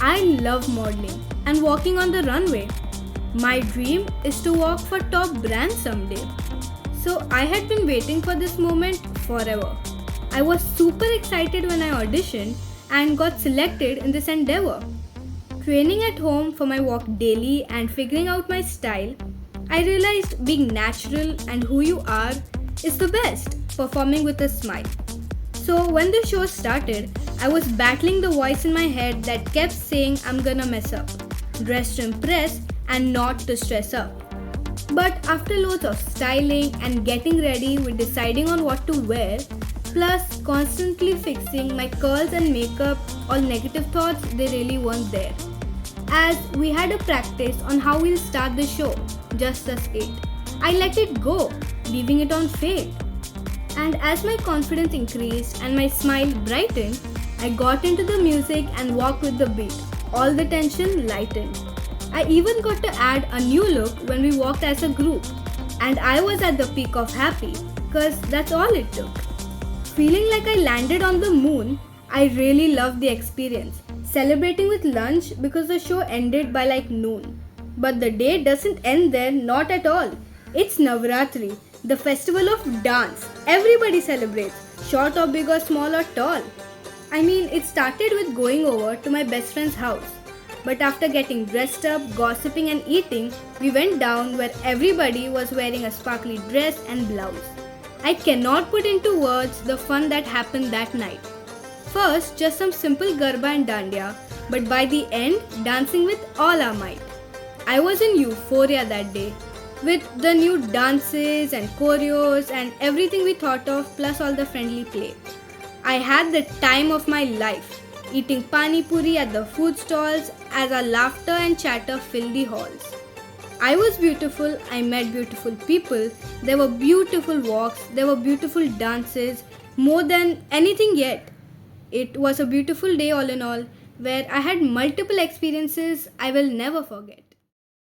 I love modeling and walking on the runway. My dream is to walk for top brands someday. So I had been waiting for this moment forever. I was super excited when I auditioned and got selected in this endeavor. Training at home for my walk daily and figuring out my style, I realized being natural and who you are is the best, performing with a smile. So when the show started, I was battling the voice in my head that kept saying I'm gonna mess up, dress to impress and not to stress up. But after loads of styling and getting ready with deciding on what to wear, plus constantly fixing my curls and makeup, all negative thoughts, they really weren't there. As we had a practice on how we'll start the show, just us eight. I let it go, leaving it on fate. And as my confidence increased and my smile brightened, I got into the music and walked with the beat. All the tension lightened. I even got to add a new look when we walked as a group. And I was at the peak of happy, cause that's all it took. Feeling like I landed on the moon, I really loved the experience. Celebrating with lunch because the show ended by like noon. But the day doesn't end there, not at all. It's Navratri, the festival of dance. Everybody celebrates, short or big or small or tall. I mean, it started with going over to my best friend's house. But after getting dressed up, gossiping and eating, we went down where everybody was wearing a sparkly dress and blouse. I cannot put into words the fun that happened that night. First, just some simple garba and dandiya, but by the end, dancing with all our might. I was in euphoria that day, with the new dances and choreos and everything we thought of, plus all the friendly play. I had the time of my life, eating pani puri at the food stalls as our laughter and chatter filled the halls. I was beautiful, I met beautiful people, there were beautiful walks, there were beautiful dances, more than anything yet. It was a beautiful day all in all, where I had multiple experiences I will never forget.